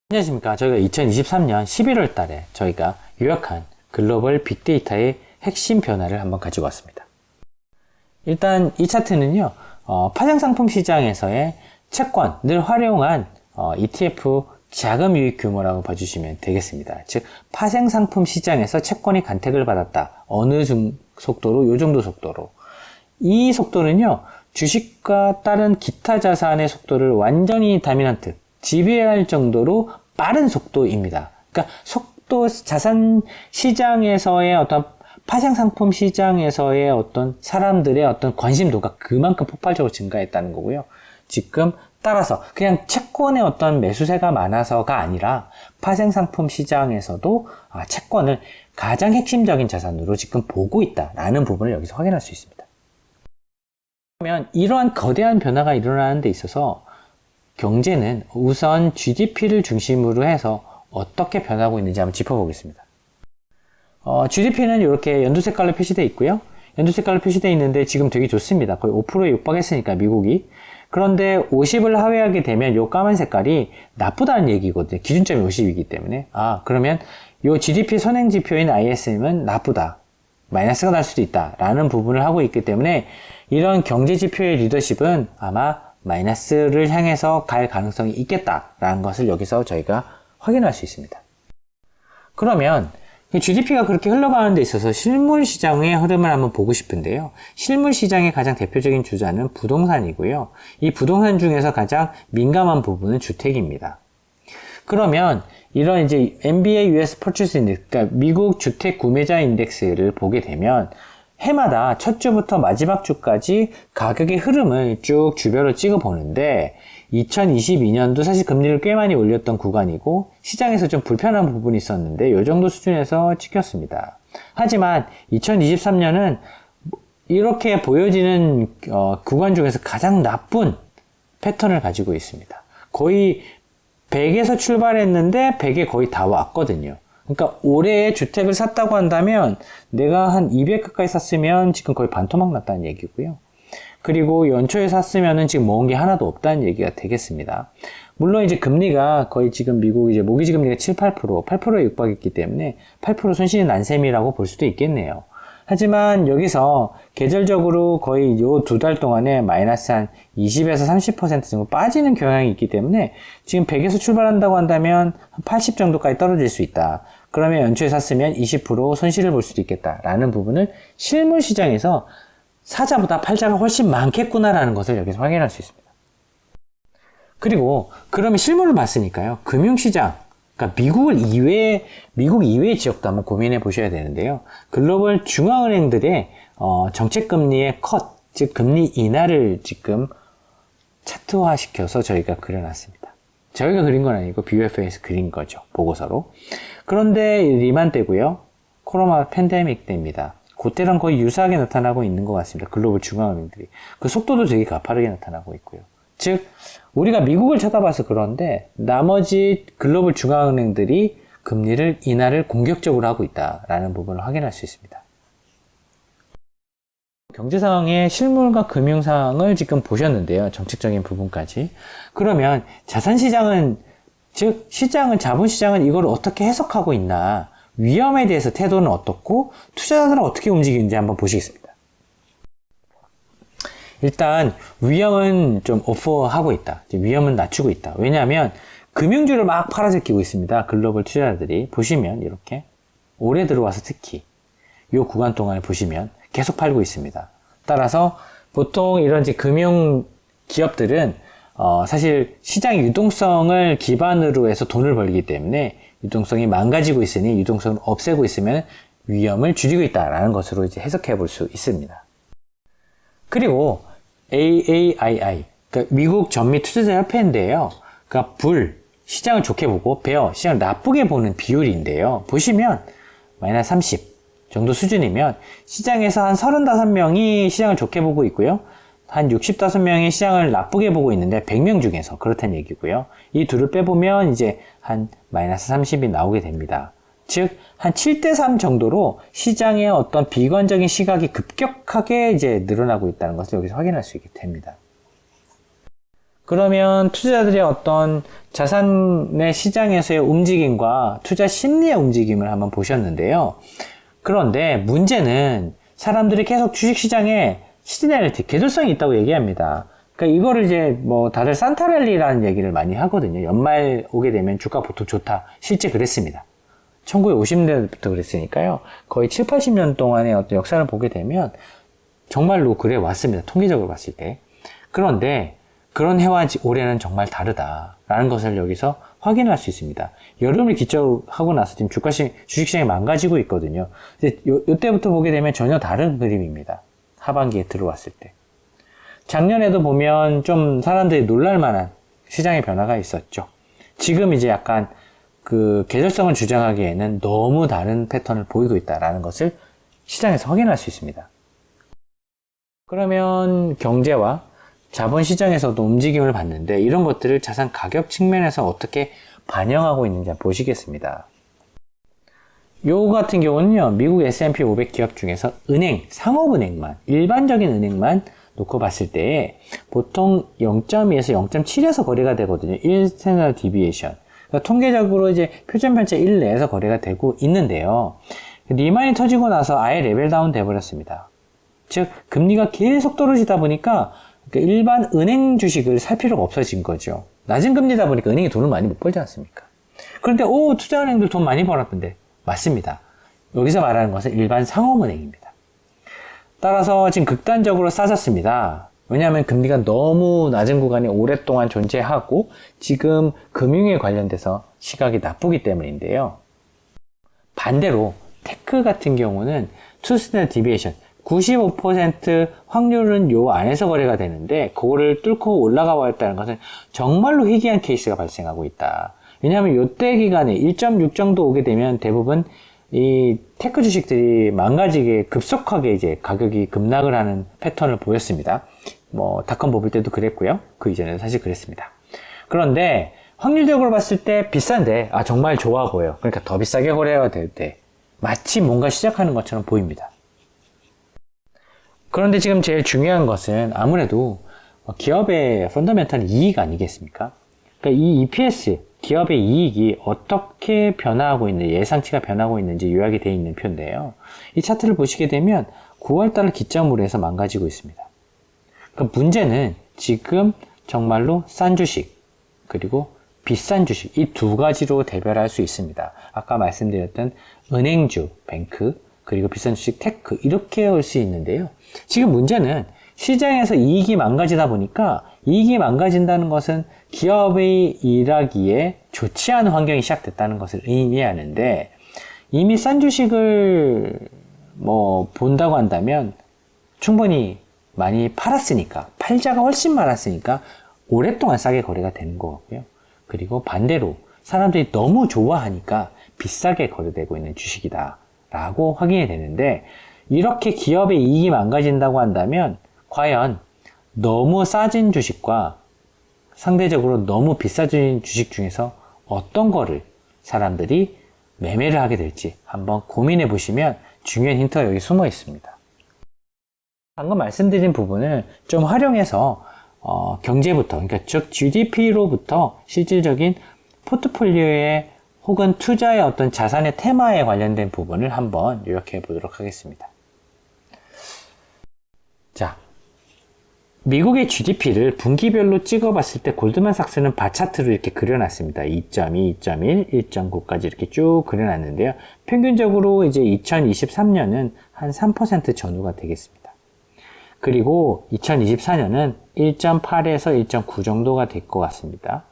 안녕하십니까. 저희가 2023년 11월 달에 저희가 요약한 글로벌 빅데이터의 핵심 변화를 한번 가지고 왔습니다. 일단 이 차트는요, 파생상품 시장에서의 채권을 활용한 ETF 자금 유입 규모라고 봐주시면 되겠습니다. 즉, 파생상품 시장에서 채권이 간택을 받았다. 어느 속도로, 요 정도 속도로. 이 속도는요, 주식과 다른 기타 자산의 속도를 완전히 다미넌트, 지배할 정도로 빠른 속도입니다. 그러니까 속도, 자산 시장에서의 어떤 파생상품 시장에서의 어떤 사람들의 어떤 관심도가 그만큼 폭발적으로 증가했다는 거고요. 지금 따라서 그냥 채권의 어떤 매수세가 많아서가 아니라 파생상품 시장에서도 채권을 가장 핵심적인 자산으로 지금 보고 있다라는 부분을 여기서 확인할 수 있습니다. 그러면 이러한 거대한 변화가 일어나는 데 있어서 경제는 우선 GDP를 중심으로 해서 어떻게 변하고 있는지 한번 짚어보겠습니다. GDP는 이렇게 연두 색깔로 표시되어 있고요. 연두 색깔로 표시되어 있는데 지금 되게 좋습니다. 거의 5%에 육박했으니까 미국이. 그런데 50을 하회하게 되면 이 까만 색깔이 나쁘다는 얘기거든요. 기준점이 50이기 때문에. 그러면 이 GDP 선행지표인 ISM은 나쁘다. 마이너스가 날 수도 있다. 라는 부분을 하고 있기 때문에 이런 경제지표의 리더십은 아마 마이너스를 향해서 갈 가능성이 있겠다라는 것을 여기서 저희가 확인할 수 있습니다. 그러면 GDP가 그렇게 흘러가는 데 있어서 실물 시장의 흐름을 한번 보고 싶은데요. 실물 시장의 가장 대표적인 주자는 부동산이고요. 이 부동산 중에서 가장 민감한 부분은 주택입니다. 그러면 이런 이제 MBA US Purchase Index, 그러니까 미국 주택 구매자 인덱스를 보게 되면 해마다 첫 주부터 마지막 주까지 가격의 흐름을 쭉 주별로 찍어 보는데 2022년도 사실 금리를 꽤 많이 올렸던 구간이고 시장에서 좀 불편한 부분이 있었는데 이 정도 수준에서 찍혔습니다. 하지만 2023년은 이렇게 보여지는 구간 중에서 가장 나쁜 패턴을 가지고 있습니다. 거의 100에서 출발했는데 100에 거의 다 왔거든요. 그러니까 올해 주택을 샀다고 한다면 내가 한 200 가까이 샀으면 지금 거의 반토막 났다는 얘기고요. 그리고 연초에 샀으면은 지금 모은 게 하나도 없다는 얘기가 되겠습니다. 물론 이제 금리가 거의 지금 미국 이제 모기지 금리가 7, 8%에 육박했기 때문에 8% 손실이 난 셈이라고 볼 수도 있겠네요. 하지만 여기서 계절적으로 거의 요 2달 동안에 마이너스 한 20에서 30% 정도 빠지는 경향이 있기 때문에 지금 100에서 출발한다고 한다면 한 80 정도까지 떨어질 수 있다. 그러면 연초에 샀으면 20% 손실을 볼 수도 있겠다라는 부분을 실물 시장에서 사자보다 팔자가 훨씬 많겠구나라는 것을 여기서 확인할 수 있습니다. 그리고 그러면 실물을 봤으니까요. 금융시장, 그러니까 미국 이외의 지역도 한번 고민해 보셔야 되는데요. 글로벌 중앙은행들의 정책금리의 컷, 즉 금리 인하를 지금 차트화 시켜서 저희가 그려놨습니다. 저희가 그린 건 아니고 BOF에서 그린 거죠. 보고서로. 그런데 리만 때고요. 코로나 팬데믹 때입니다. 그때랑 거의 유사하게 나타나고 있는 것 같습니다. 글로벌 중앙은행들이. 그 속도도 되게 가파르게 나타나고 있고요. 즉 우리가 미국을 쳐다봐서 그런데 나머지 글로벌 중앙은행들이 금리를 인하를 공격적으로 하고 있다라는 부분을 확인할 수 있습니다. 경제 상황의 실물과 금융 상황을 지금 보셨는데요. 정책적인 부분까지. 그러면 자산시장은, 즉 시장은, 자본시장은 이걸 어떻게 해석하고 있나, 위험에 대해서 태도는 어떻고 투자자들은 어떻게 움직이는지 한번 보시겠습니다. 일단 위험은 좀 오퍼하고 있다. 위험은 낮추고 있다. 왜냐하면 금융주를 막 팔아제끼고 있습니다. 글로벌 투자자들이. 보시면 이렇게 올해 들어와서 특히 이 구간 동안에 보시면 계속 팔고 있습니다. 따라서 보통 이런 이제 금융 기업들은 사실 시장 유동성을 기반으로 해서 돈을 벌기 때문에 유동성이 망가지고 있으니 유동성을 없애고 있으면 위험을 줄이고 있다라는 것으로 이제 해석해 볼 수 있습니다. 그리고 AAII, 그러니까 미국 전미 투자자 협회인데요. 그러니까 시장을 좋게 보고 시장을 나쁘게 보는 비율인데요. 보시면 마이너스 30 정도 수준이면 시장에서 한 35명이 시장을 좋게 보고 있고요. 한 65명이 시장을 나쁘게 보고 있는데 100명 중에서 그렇다는 얘기고요. 이 둘을 빼보면 이제 한 마이너스 30이 나오게 됩니다. 즉, 한 7대3 정도로 시장의 어떤 비관적인 시각이 급격하게 이제 늘어나고 있다는 것을 여기서 확인할 수 있게 됩니다. 그러면 투자자들의 어떤 자산의 시장에서의 움직임과 투자 심리의 움직임을 한번 보셨는데요. 그런데 문제는 사람들이 계속 주식시장에 시즈널리티, 계절성이 있다고 얘기합니다. 그러니까 이거를 이제 뭐 다들 산타랠리라는 얘기를 많이 하거든요. 연말 오게 되면 주가 보통 좋다. 실제 그랬습니다. 1950년대부터 그랬으니까요. 거의 7, 80년 동안의 어떤 역사를 보게 되면 정말로 그래 왔습니다. 통계적으로 봤을 때. 그런데 그런 해와 올해는 정말 다르다라는 것을 여기서 확인할 수 있습니다. 여름을 기점하고 나서 지금 주식시장이 망가지고 있거든요. 이때부터 보게 되면 전혀 다른 그림입니다. 하반기에 들어왔을 때. 작년에도 보면 좀 사람들이 놀랄만한 시장의 변화가 있었죠. 지금 이제 약간 그 계절성을 주장하기에는 너무 다른 패턴을 보이고 있다는 것을 시장에서 확인할 수 있습니다. 그러면 경제와 자본시장에서도 움직임을 봤는데 이런 것들을 자산 가격 측면에서 어떻게 반영하고 있는지 보시겠습니다. 요 같은 경우는요, 미국 S&P 500 기업 중에서 은행, 상업은행만, 일반적인 은행만 놓고 봤을 때 보통 0.2에서 0.7에서 거래가 되거든요. 1 스탠다드 디비에이션. 그러니까 통계적으로 이제 표준 편차 1 내에서 거래가 되고 있는데요. 리만이 터지고 나서 아예 레벨 다운 돼버렸습니다. 즉, 금리가 계속 떨어지다 보니까 일반 은행 주식을 살 필요가 없어진 거죠. 낮은 금리다 보니까 은행이 돈을 많이 못 벌지 않습니까? 그런데, 투자은행들 돈 많이 벌었던데. 맞습니다. 여기서 말하는 것은 일반 상업은행입니다. 따라서 지금 극단적으로 싸졌습니다. 왜냐하면 금리가 너무 낮은 구간이 오랫동안 존재하고 지금 금융에 관련돼서 시각이 나쁘기 때문인데요. 반대로 테크 같은 경우는 투 스탠다드 디비에이션 95% 확률은 요 안에서 거래가 되는데 그거를 뚫고 올라가 버렸다는 것은 정말로 희귀한 케이스가 발생하고 있다. 왜냐하면 요때 기간에 1.6 정도 오게 되면 대부분 이 테크 주식들이 망가지게 급속하게 이제 가격이 급락을 하는 패턴을 보였습니다. 뭐 닷컴 버블 때도 그랬고요. 그 이전에도 사실 그랬습니다. 그런데 확률적으로 봤을 때 비싼데 정말 좋아 보여. 그러니까 더 비싸게 거래가 될 때 마치 뭔가 시작하는 것처럼 보입니다. 그런데 지금 제일 중요한 것은 아무래도 기업의 펀더멘탈 이익 아니겠습니까? 그러니까 이 EPS, 기업의 이익이 어떻게 변화하고 있는지, 예상치가 변하고 있는지 요약이 되어 있는 표인데요. 이 차트를 보시게 되면 9월달을 기점으로 해서 망가지고 있습니다. 그러니까 문제는 지금 정말로 싼 주식, 그리고 비싼 주식, 이 두 가지로 대별할 수 있습니다. 아까 말씀드렸던 은행주, 뱅크, 그리고 비싼 주식, 테크, 이렇게 올 수 있는데요. 지금 문제는 시장에서 이익이 망가지다 보니까 이익이 망가진다는 것은 기업의 일하기에 좋지 않은 환경이 시작됐다는 것을 의미하는데 이미 싼 주식을 본다고 한다면 충분히 많이 팔았으니까, 팔자가 훨씬 많았으니까 오랫동안 싸게 거래가 되는 거고요. 그리고 반대로 사람들이 너무 좋아하니까 비싸게 거래되고 있는 주식이다 라고 확인이 되는데 이렇게 기업의 이익이 망가진다고 한다면 과연 너무 싸진 주식과 상대적으로 너무 비싸진 주식 중에서 어떤 거를 사람들이 매매를 하게 될지 한번 고민해 보시면 중요한 힌트가 여기 숨어 있습니다. 방금 말씀드린 부분을 좀 활용해서 경제부터, 그러니까 즉 GDP로부터 실질적인 포트폴리오의 혹은 투자의 어떤 자산의 테마에 관련된 부분을 한번 요약해 보도록 하겠습니다. 자, 미국의 GDP를 분기별로 찍어봤을 때 골드만삭스는 바차트로 이렇게 그려놨습니다. 2.2, 2.1, 1.9까지 이렇게 쭉 그려놨는데요. 평균적으로 이제 2023년은 한 3% 전후가 되겠습니다. 그리고 2024년은 1.8에서 1.9 정도가 될 것 같습니다.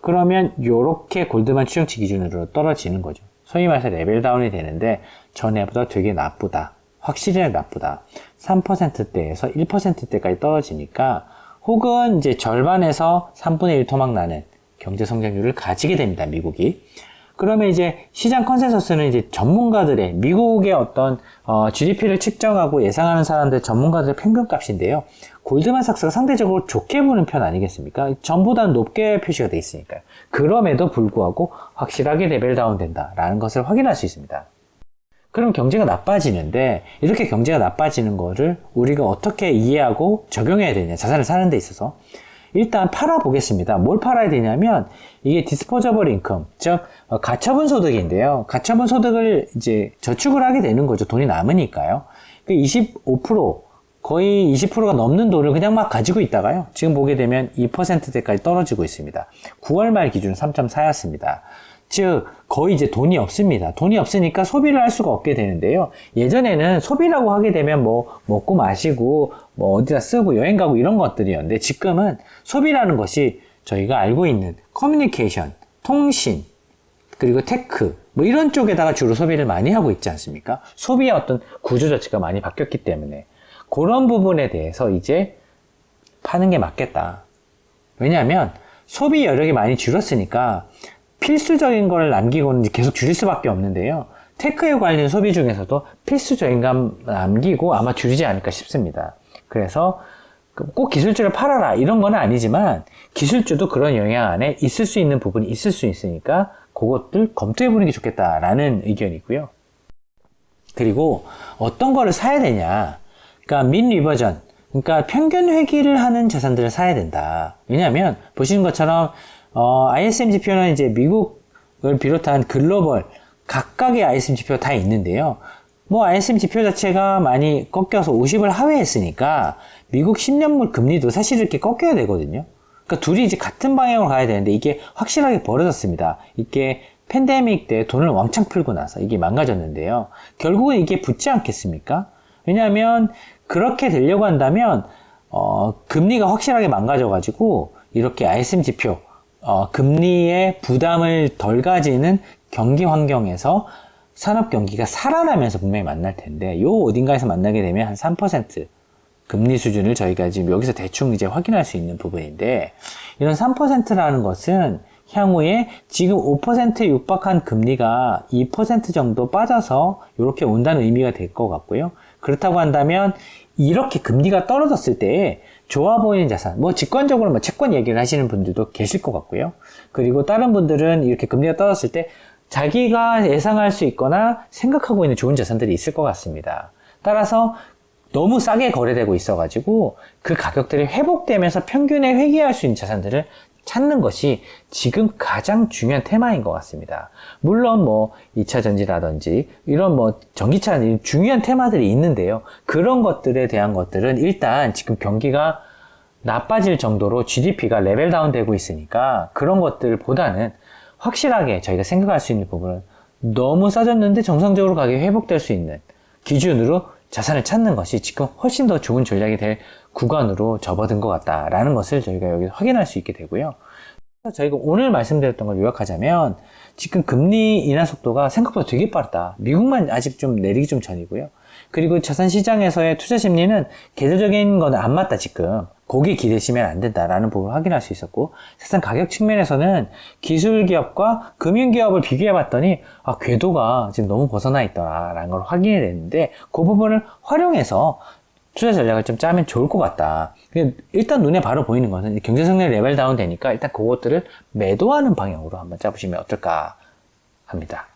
그러면 이렇게 골드만 추정치 기준으로 떨어지는 거죠. 소위 말해서 레벨 다운이 되는데 전에보다 되게 나쁘다. 확실히 나쁘다. 3%대에서 1%대까지 떨어지니까 혹은 이제 절반에서 3분의 1 토막 나는 경제 성장률을 가지게 됩니다. 미국이. 그러면 이제 시장 컨센서스는 이제 전문가들의 미국의 어떤 GDP를 측정하고 예상하는 사람들 전문가들의 평균값인데요. 골드만삭스가 상대적으로 좋게 보는 편 아니겠습니까? 전보다는 높게 표시가 되어 있으니까요. 그럼에도 불구하고 확실하게 레벨 다운 된다라는 것을 확인할 수 있습니다. 그럼 경제가 나빠지는데 이렇게 경제가 나빠지는 거를 우리가 어떻게 이해하고 적용해야 되냐, 자산을 사는 데 있어서 일단 팔아보겠습니다. 뭘 팔아야 되냐면 이게 디스포저블 인컴, 즉 가처분 소득인데요. 가처분 소득을 이제 저축을 하게 되는 거죠. 돈이 남으니까요. 25% 거의 20%가 넘는 돈을 그냥 막 가지고 있다가요. 지금 보게 되면 2%대까지 떨어지고 있습니다. 9월 말 기준 3.4였습니다. 즉 거의 이제 돈이 없습니다. 돈이 없으니까 소비를 할 수가 없게 되는데요. 예전에는 소비라고 하게 되면 뭐 먹고 마시고 뭐 어디다 쓰고 여행 가고 이런 것들이었는데 지금은 소비라는 것이 저희가 알고 있는 커뮤니케이션, 통신, 그리고 테크 뭐 이런 쪽에다가 주로 소비를 많이 하고 있지 않습니까? 소비의 어떤 구조 자체가 많이 바뀌었기 때문에 그런 부분에 대해서 이제 파는 게 맞겠다. 왜냐하면 소비 여력이 많이 줄었으니까 필수적인 걸 남기고는 계속 줄일 수밖에 없는데요. 테크에 관련 소비 중에서도 필수적인 걸 남기고 아마 줄이지 않을까 싶습니다. 그래서 꼭 기술주를 팔아라 이런 건 아니지만 기술주도 그런 영향 안에 있을 수 있는 부분이 있을 수 있으니까 그것들 검토해 보는 게 좋겠다라는 의견이고요. 그리고 어떤 거를 사야 되냐. 그러니까 민 리버전, 그러니까 평균 회귀를 하는 자산들을 사야 된다. 왜냐하면 보시는 것처럼 ISM 지표는 이제 미국을 비롯한 글로벌 각각의 ISM 지표가 다 있는데요. 뭐 ISM 지표 자체가 많이 꺾여서 50을 하회했으니까 미국 10년물 금리도 사실 이렇게 꺾여야 되거든요. 그러니까 둘이 이제 같은 방향으로 가야 되는데 이게 확실하게 벌어졌습니다. 이게 팬데믹 때 돈을 왕창 풀고 나서 이게 망가졌는데요. 결국은 이게 붙지 않겠습니까? 왜냐하면 그렇게 되려고 한다면 금리가 확실하게 망가져가지고 이렇게 ISM 지표 금리의 부담을 덜 가지는 경기 환경에서 산업 경기가 살아나면서 분명히 만날 텐데 요 어딘가에서 만나게 되면 한 3% 금리 수준을 저희가 지금 여기서 대충 이제 확인할 수 있는 부분인데 이런 3%라는 것은 향후에 지금 5%에 육박한 금리가 2% 정도 빠져서 이렇게 온다는 의미가 될 것 같고요. 그렇다고 한다면 이렇게 금리가 떨어졌을 때 좋아 보이는 자산, 뭐 직관적으로 뭐 채권 얘기를 하시는 분들도 계실 것 같고요. 그리고 다른 분들은 이렇게 금리가 떨어졌을 때 자기가 예상할 수 있거나 생각하고 있는 좋은 자산들이 있을 것 같습니다. 따라서 너무 싸게 거래되고 있어가지고 그 가격들이 회복되면서 평균에 회귀할 수 있는 자산들을 찾는 것이 지금 가장 중요한 테마인 것 같습니다. 물론 뭐 2차 전지라든지 이런 뭐 전기차 중요한 테마들이 있는데요. 그런 것들에 대한 것들은 일단 지금 경기가 나빠질 정도로 GDP가 레벨 다운 되고 있으니까 그런 것들보다는 확실하게 저희가 생각할 수 있는 부분은 너무 싸졌는데 정상적으로 가격이 회복될 수 있는 기준으로 자산을 찾는 것이 지금 훨씬 더 좋은 전략이 될 구간으로 접어든 것 같다라는 것을 저희가 여기서 확인할 수 있게 되고요. 저희가 오늘 말씀드렸던 걸 요약하자면 지금 금리 인하 속도가 생각보다 되게 빠르다. 미국만 아직 좀 내리기 좀 전이고요. 그리고 자산 시장에서의 투자 심리는 계절적인 건 안 맞다 지금. 거기에 기대시면 안 된다라는 부분을 확인할 수 있었고 자산 가격 측면에서는 기술기업과 금융기업을 비교해 봤더니 궤도가 지금 너무 벗어나 있더라라는 걸 확인이 됐는데 그 부분을 활용해서 투자 전략을 좀 짜면 좋을 것 같다. 일단 눈에 바로 보이는 것은 경제성장이 레벨 다운 되니까 일단 그것들을 매도하는 방향으로 한번 짜보시면 어떨까 합니다.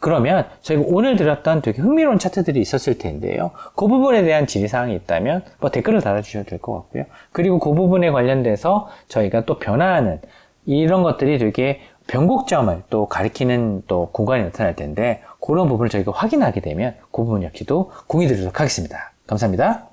그러면 저희가 오늘 드렸던 되게 흥미로운 차트들이 있었을 텐데요. 그 부분에 대한 질의사항이 있다면 뭐 댓글을 달아주셔도 될 것 같고요. 그리고 그 부분에 관련돼서 저희가 또 변화하는 이런 것들이 되게 변곡점을 또 가리키는 또 구간이 나타날 텐데 그런 부분을 저희가 확인하게 되면 그 부분 역시도 공유 드리도록 하겠습니다. 감사합니다.